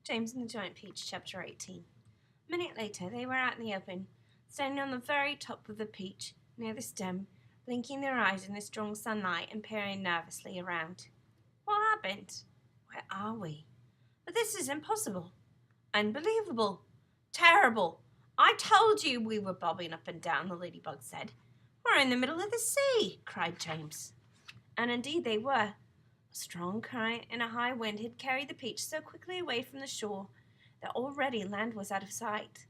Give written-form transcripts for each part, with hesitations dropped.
James and the Giant Peach, Chapter 18. A minute later, they were out in the open, standing on the very top of the peach, near the stem, blinking their eyes in the strong sunlight and peering nervously around. What happened? Where are we? But this is impossible. Unbelievable. Terrible. I told you we were bobbing up and down, the ladybug said. We're in the middle of the sea, cried James. And indeed they were. A strong current and a high wind had carried the peach so quickly away from the shore that already land was out of sight.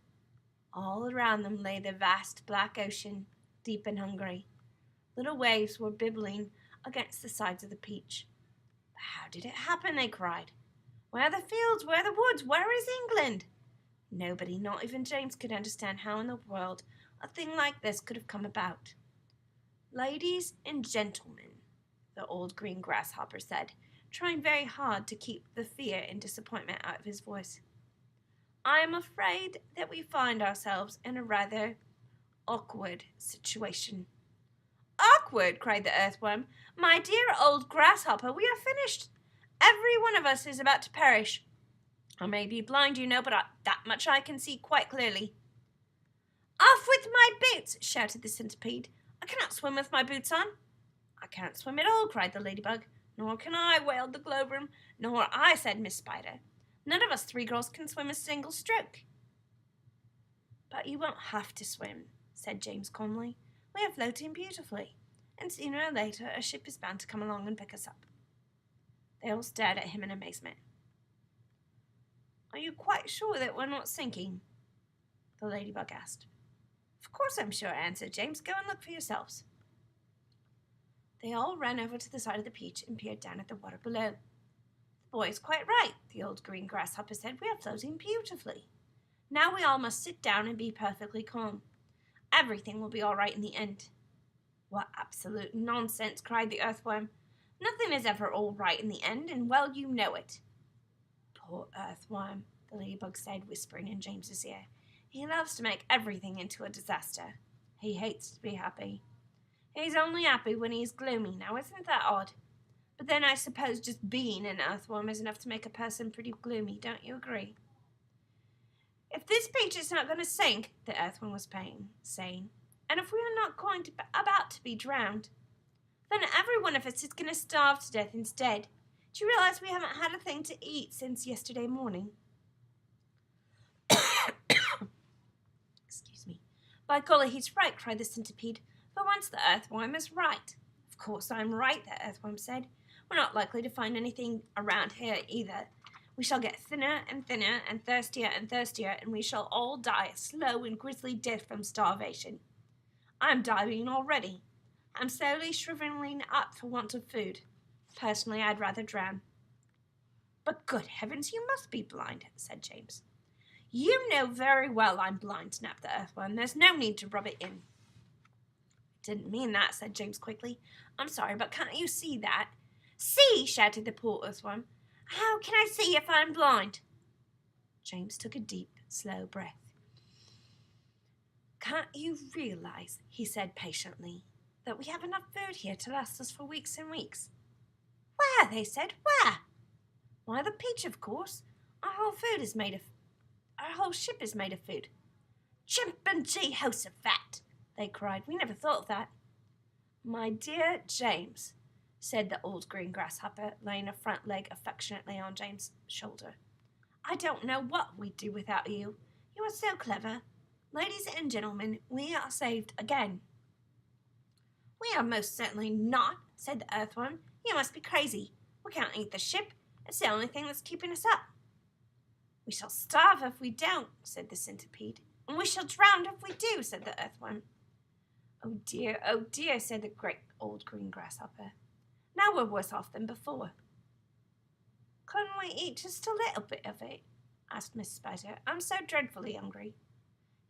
All around them lay the vast black ocean, deep and hungry. Little waves were bibbling against the sides of the peach. But how did it happen? They cried. Where are the fields? Where are the woods? Where is England? Nobody, not even James, could understand how in the world a thing like this could have come about. Ladies and gentlemen, the old green grasshopper said, trying very hard to keep the fear and disappointment out of his voice. I am afraid that we find ourselves in a rather awkward situation. Awkward, cried the earthworm. My dear old grasshopper, we are finished. Every one of us is about to perish. I may be blind, you know, but that much I can see quite clearly. Off with my boots, shouted the centipede. I cannot swim with my boots on. I can't swim at all, cried the ladybug. Nor can I, wailed the glowworm. Nor I, said Miss Spider. None of us three girls can swim a single stroke. But you won't have to swim, said James calmly. We are floating beautifully, and sooner or later a ship is bound to come along and pick us up. They all stared at him in amazement. Are you quite sure that we're not sinking? The ladybug asked. Of course I'm sure, answered James. Go and look for yourselves. They all ran over to the side of the peach and peered down at the water below. The boy is quite right, the old green grasshopper said. We are floating beautifully. Now we all must sit down and be perfectly calm. Everything will be all right in the end. What absolute nonsense, cried the earthworm. Nothing is ever all right in the end, and well you know it. Poor earthworm, the ladybug said, whispering in James's ear. He loves to make everything into a disaster. He hates to be happy. He's only happy when he's gloomy. Now, isn't that odd? But then I suppose just being an earthworm is enough to make a person pretty gloomy, don't you agree? If this peach is not going to sink, the earthworm was saying, and if we are not about to be drowned, then every one of us is going to starve to death instead. Do you realize we haven't had a thing to eat since yesterday morning? Excuse me. By golly, he's right, cried the centipede. For once the earthworm is right. Of course I'm right, the earthworm said. We're not likely to find anything around here either. We shall get thinner and thinner and thirstier, and we shall all die a slow and grisly death from starvation. I'm dying already. I'm slowly shriveling up for want of food. Personally, I'd rather drown. But good heavens, you must be blind, said James. You know very well I'm blind, snapped the earthworm. There's no need to rub it in. Didn't mean that, said James quickly. I'm sorry, but can't you see that? See, shouted the poor earthworm. How can I see if I'm blind? James took a deep, slow breath. Can't you realize, he said patiently, that we have enough food here to last us for weeks and weeks? Where? They said. Where? Why, the peach, of course. Our whole ship is made of food. Chimpanzee house of fat, they cried. We never thought of that. My dear James, said the old green grasshopper, laying a front leg affectionately on James' shoulder. I don't know what we'd do without you. You are so clever. Ladies and gentlemen, we are saved again. We are most certainly not, said the earthworm. You must be crazy. We can't eat the ship. It's the only thing that's keeping us up. We shall starve if we don't, said the centipede. And we shall drown if we do, said the earthworm. Oh dear, said the great old green grasshopper. Now we're worse off than before. Couldn't we eat just a little bit of it? Asked Miss Spider. I'm so dreadfully hungry.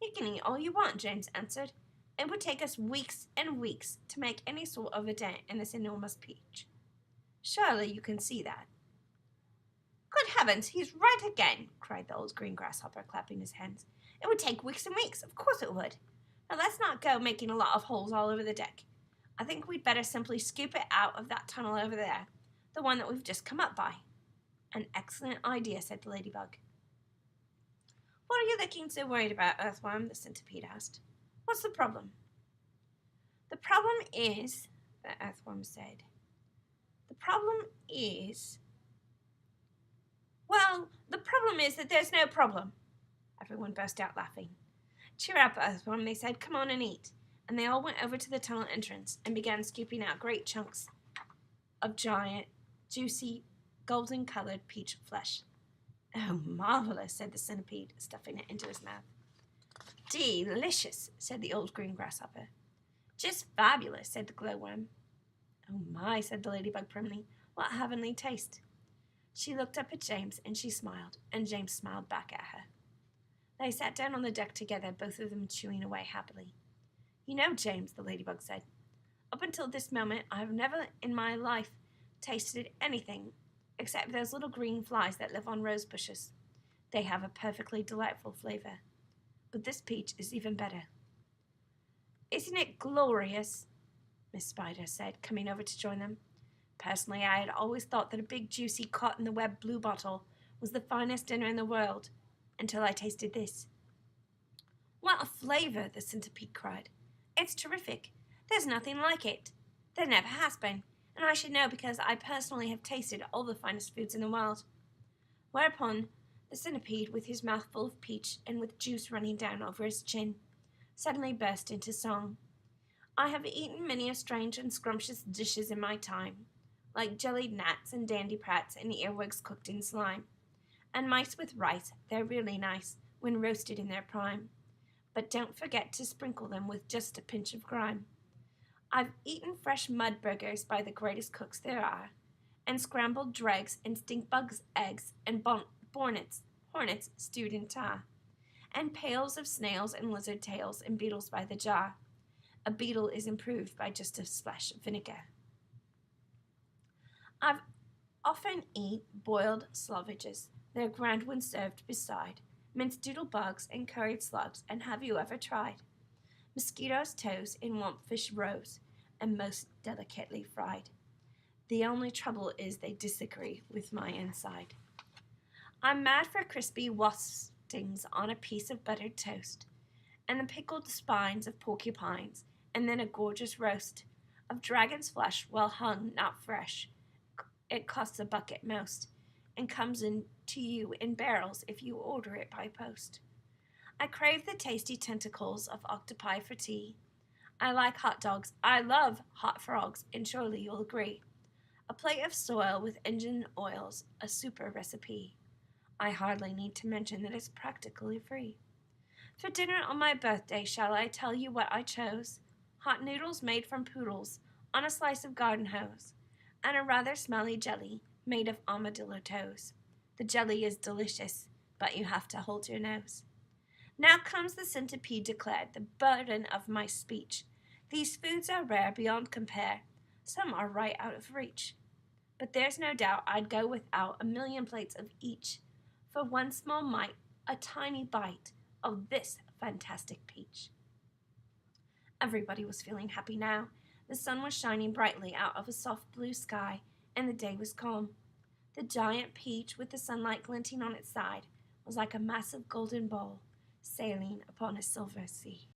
You can eat all you want, James answered. It would take us weeks and weeks to make any sort of a dent in this enormous peach. Surely you can see that. Good heavens, he's right again, cried the old green grasshopper, clapping his hands. It would take weeks and weeks, of course it would. Now let's not go making a lot of holes all over the deck. I think we'd better simply scoop it out of that tunnel over there, the one that we've just come up by. An excellent idea, said the ladybug. "What are you looking so worried about, Earthworm?" the centipede asked. "What's the problem?" "The problem is," the Earthworm said, "the problem is, the problem is that there's no problem." Everyone burst out laughing. "Cheer up, Earthworm," they said. "Come on and eat." And they all went over to the tunnel entrance and began scooping out great chunks of giant, juicy, golden-colored peach flesh. "Oh, marvelous," said the centipede, stuffing it into his mouth. "Delicious," said the old green grasshopper. "Just fabulous," said the glowworm. "Oh my," said the ladybug primly. "What a heavenly taste." She looked up at James and she smiled, and James smiled back at her. They sat down on the deck together, both of them chewing away happily. "You know, James," the ladybug said, "up until this moment I have never in my life tasted anything except those little green flies that live on rose bushes. They have a perfectly delightful flavor. But this peach is even better." "Isn't it glorious?" Miss Spider said, coming over to join them. "Personally, I had always thought that a big, juicy, caught-in-the-web bluebottle was the finest dinner in the world, until I tasted this." "What a flavor!" the centipede cried. "It's terrific. There's nothing like it. There never has been, and I should know because I personally have tasted all the finest foods in the world." Whereupon the centipede, with his mouth full of peach and with juice running down over his chin, suddenly burst into song. "I have eaten many a strange and scrumptious dishes in my time, like jellied gnats and dandyprats and earwigs cooked in slime, and mice with rice. They're really nice when roasted in their prime, but don't forget to sprinkle them with just a pinch of grime. I've eaten fresh mud burgers by the greatest cooks there are, and scrambled dregs and stink bugs' eggs and hornets stewed in tar, and pails of snails and lizard tails and beetles by the jar. A beetle is improved by just a splash of vinegar. I've often eat boiled slovages. They're grand when served beside minced doodle bugs and curried slugs. And have you ever tried mosquitoes' toes in lumpfish roes, and most delicately fried? The only trouble is they disagree with my inside. I'm mad for crispy wasp stings on a piece of buttered toast, and the pickled spines of porcupines, and then a gorgeous roast of dragon's flesh, well hung, not fresh. It costs a bucket most, and comes in to you in barrels if you order it by post. I crave the tasty tentacles of octopi for tea. I like hot dogs. I love hot frogs, and surely you'll agree. A plate of soil with engine oils, a super recipe. I hardly need to mention that it's practically free. For dinner on my birthday, shall I tell you what I chose? Hot noodles made from poodles on a slice of garden hose, and a rather smelly jelly made of armadillo toes. The jelly is delicious, but you have to hold your nose. Now comes the centipede declared, the burden of my speech. These foods are rare beyond compare. Some are right out of reach. But there's no doubt I'd go without a million plates of each for one small mite, a tiny bite of this fantastic peach. Everybody was feeling happy now. The sun was shining brightly out of a soft blue sky, and the day was calm. The giant peach, with the sunlight glinting on its side, was like a massive golden ball sailing upon a silver sea.